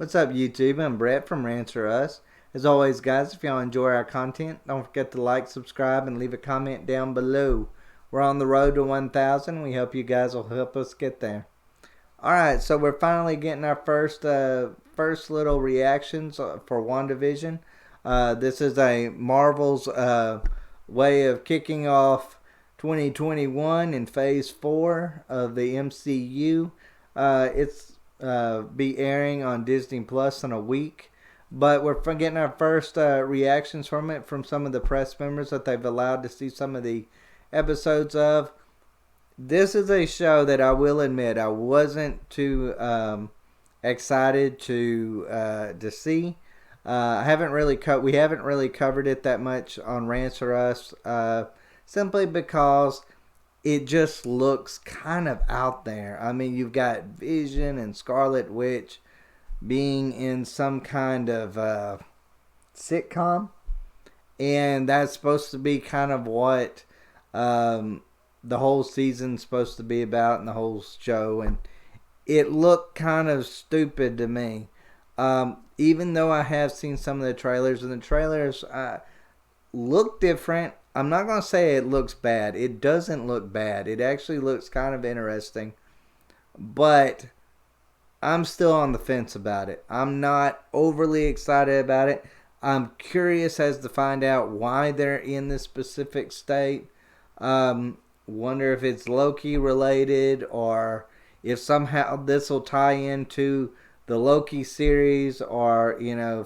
What's up, YouTube? I'm Brett from Rants or Us. As always, guys, if y'all enjoy our content, don't forget to like, subscribe, and leave a comment down below. We're on the road to 1,000. We hope you guys will help us get there. Alright, so we're finally getting our first little reactions for Wandavision. This is a Marvel's way of kicking off 2021 in Phase 4 of the MCU. It's be airing on Disney Plus in a week. But we're getting our first reactions from it from some of the press members that they've allowed to see some of the episodes of. This is a show that I will admit I wasn't too excited to see. We haven't really covered it that much on Rants or Us, simply because it just looks kind of out there. I mean, you've got Vision and Scarlet Witch being in some kind of sitcom, and that's supposed to be kind of what the whole season's supposed to be about, and the whole show, and it looked kind of stupid to me. Even though I have seen some of the trailers, and the trailers look different. I'm not going to say it looks bad. It doesn't look bad. It actually looks kind of interesting. But I'm still on the fence about it. I'm not overly excited about it. I'm curious as to find out why they're in this specific state. Wonder if it's Loki related, or if somehow this will tie into the Loki series, or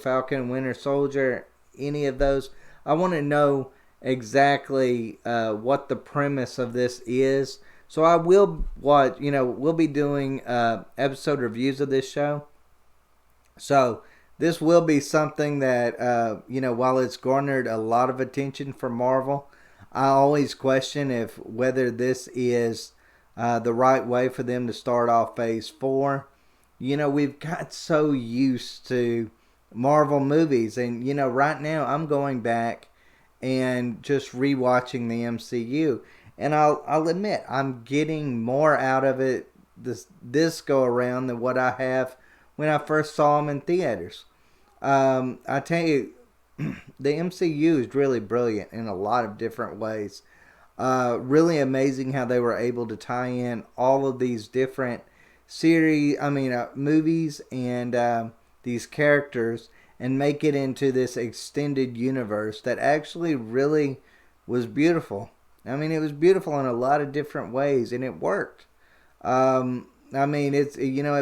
Falcon and Winter Soldier, any of those. I want to know exactly what the premise of this is. So I will watch, we'll be doing episode reviews of this show. So this will be something that, while it's garnered a lot of attention from Marvel, I always question whether this is the right way for them to start off Phase 4. We've got so used to Marvel movies, and right now I'm going back and just rewatching the MCU, and I'll admit I'm getting more out of it this go around than what I have when I first saw them in theaters. I tell you, the MCU is really brilliant in a lot of different ways. Really amazing how they were able to tie in all of these different movies and these characters, and make it into this extended universe that actually really was beautiful. I mean, it was beautiful in a lot of different ways, and it worked. It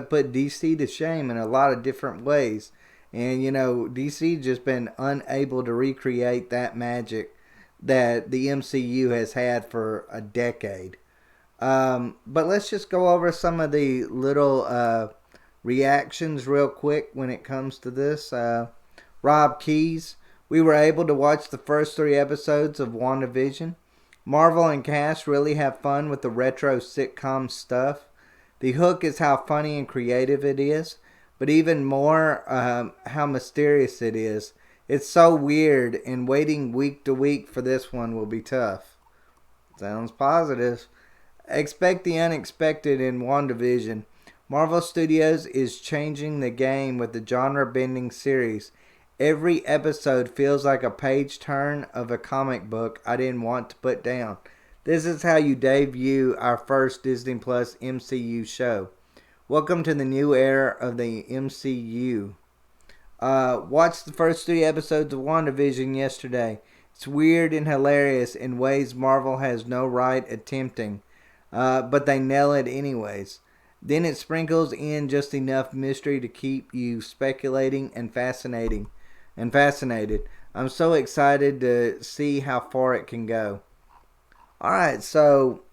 put DC to shame in a lot of different ways. And, DC just been unable to recreate that magic that the MCU has had for a decade. But let's just go over some of the little reactions real quick when it comes to this. Rob Keys, we were able to watch the first 3 episodes of WandaVision. Marvel and cast really have fun with the retro sitcom stuff. The hook is how funny and creative it is, but even more how mysterious it is. It's so weird, and waiting week to week for this one will be tough. Sounds positive. Expect the unexpected in WandaVision. Marvel Studios is changing the game with the genre-bending series. Every episode feels like a page turn of a comic book I didn't want to put down. This is how you debut our first Disney Plus MCU show. Welcome to the new era of the MCU. Watched the first 3 episodes of WandaVision yesterday. It's weird and hilarious in ways Marvel has no right attempting, but they nail it anyways. Then it sprinkles in just enough mystery to keep you speculating and fascinated. I'm so excited to see how far it can go. Alright, so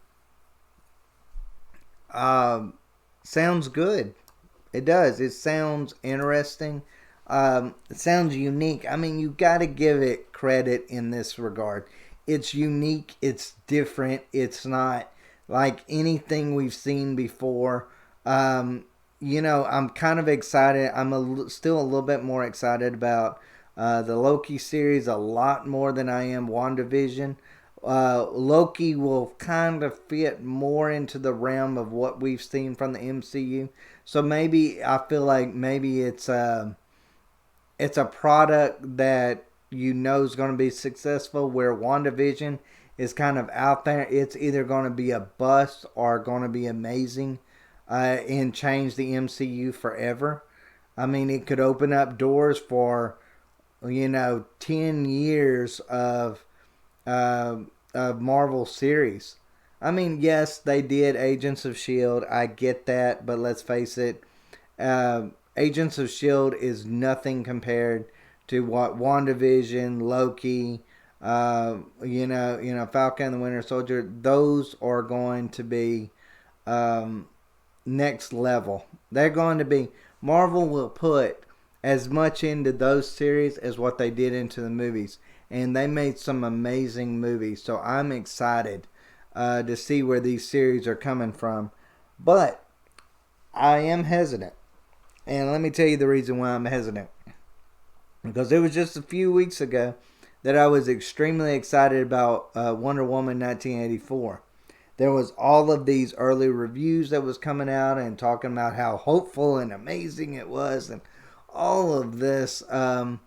sounds good. It does. It sounds interesting. It sounds unique. I mean, you got to give it credit in this regard. It's unique. It's different. It's not like anything we've seen before. I'm kind of excited. Still a little bit more excited about the Loki series a lot more than I am WandaVision. Loki will kind of fit more into the realm of what we've seen from the MCU. So maybe I feel like maybe it's a product that you know is going to be successful, where WandaVision is kind of out there. It's either going to be a bust or going to be amazing and change the MCU forever. I mean, it could open up doors for 10 years of Marvel series. I mean, yes, they did Agents of S.H.I.E.L.D. I get that, but let's face it, Agents of S.H.I.E.L.D. is nothing compared to what WandaVision, Loki, Falcon and the Winter Soldier, those are going to be um, next level. They're going to be, Marvel will put as much into those series as what they did into the movies. And they made some amazing movies. So I'm excited to see where these series are coming from. But I am hesitant. And let me tell you the reason why I'm hesitant. Because it was just a few weeks ago that I was extremely excited about Wonder Woman 1984. There was all of these early reviews that was coming out and talking about how hopeful and amazing it was and all of this. And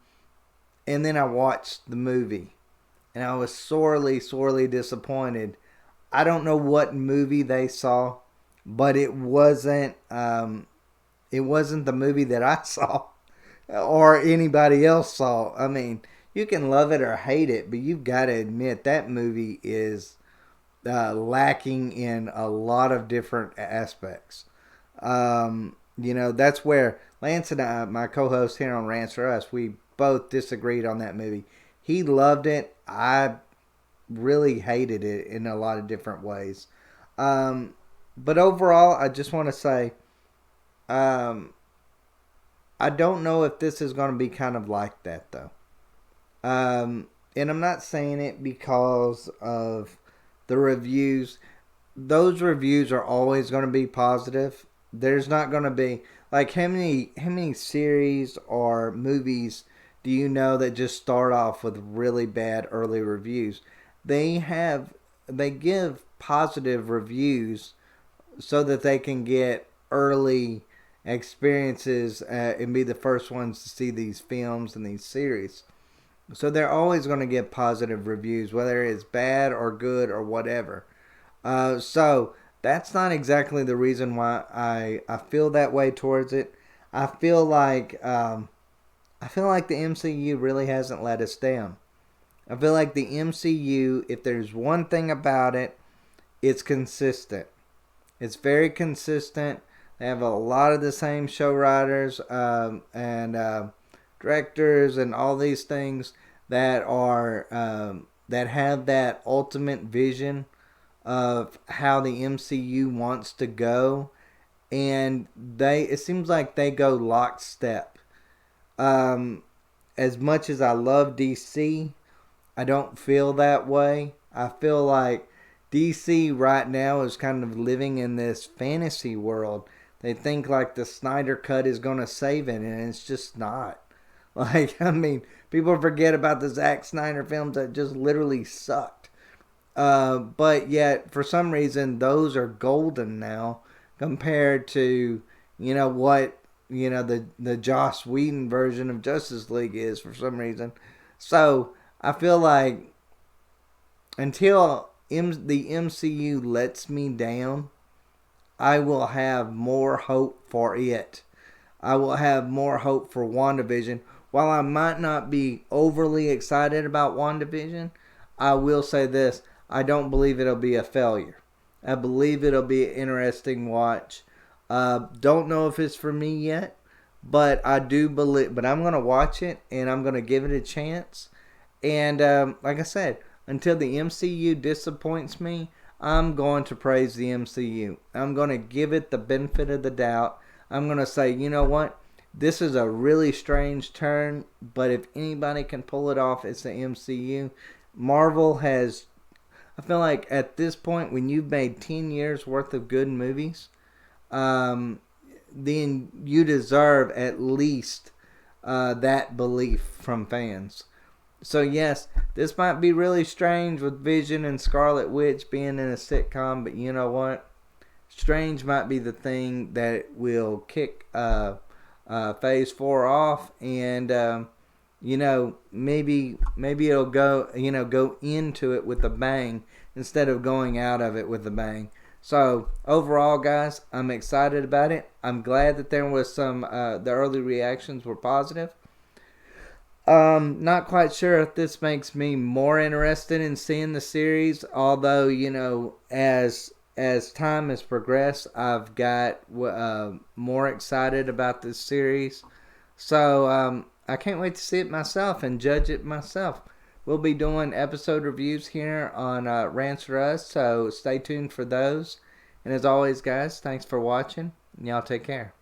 then I watched the movie and I was sorely, sorely disappointed. I don't know what movie they saw, but it wasn't the movie that I saw or anybody else saw. I mean, you can love it or hate it, but you've got to admit that movie is lacking in a lot of different aspects. That's where Lance and I, my co-host here on Rants for Us, we both disagreed on that movie. He loved it. I really hated it in a lot of different ways. But overall, I just want to say, I don't know if this is going to be kind of like that, though. And I'm not saying it because of the reviews. Those reviews are always going to be positive. There's not going to be, like, how many series or movies do you know that just start off with really bad early reviews? They give positive reviews so that they can get early experiences and be the first ones to see these films and these series. So they're always going to get positive reviews, whether it's bad or good or whatever. So that's not exactly the reason why I feel that way towards it. I feel like the MCU really hasn't let us down. I feel like the MCU, if there's one thing about it, it's consistent. It's very consistent. They have a lot of the same show writers and directors and all these things that are that have that ultimate vision of how the MCU wants to go, and it seems like they go lockstep. As much as I love DC, I don't feel that way. I feel like DC right now is kind of living in this fantasy world. They think like the Snyder Cut is going to save it, and it's just not. Like, I mean, people forget about the Zack Snyder films that just literally sucked. But yet, for some reason, those are golden now compared to, what, the Joss Whedon version of Justice League is for some reason. So, I feel like until the MCU lets me down, I will have more hope for it. I will have more hope for WandaVision. While I might not be overly excited about WandaVision, I will say this. I don't believe it'll be a failure. I believe it'll be an interesting watch. Don't know if it's for me yet, but I do believe. But I'm going to watch it, and I'm going to give it a chance. And like I said, until the MCU disappoints me, I'm going to praise the MCU. I'm going to give it the benefit of the doubt. I'm going to say, you know what? This is a really strange turn, but if anybody can pull it off, it's the MCU. Marvel has, I feel like at this point, when you've made 10 years worth of good movies, then you deserve at least that belief from fans. So yes, this might be really strange with Vision and Scarlet Witch being in a sitcom, but you know what? Strange might be the thing that will kick Phase 4 off, and maybe it'll go into it with a bang instead of going out of it with a bang. So overall, guys, I'm excited about it. I'm glad that there was some the early reactions were positive. Not quite sure if this makes me more interested in seeing the series, although as time has progressed, I've got more excited about this series. So I can't wait to see it myself and judge it myself. We'll be doing episode reviews here on Rants for Us, so stay tuned for those. And as always, guys, thanks for watching, and y'all take care.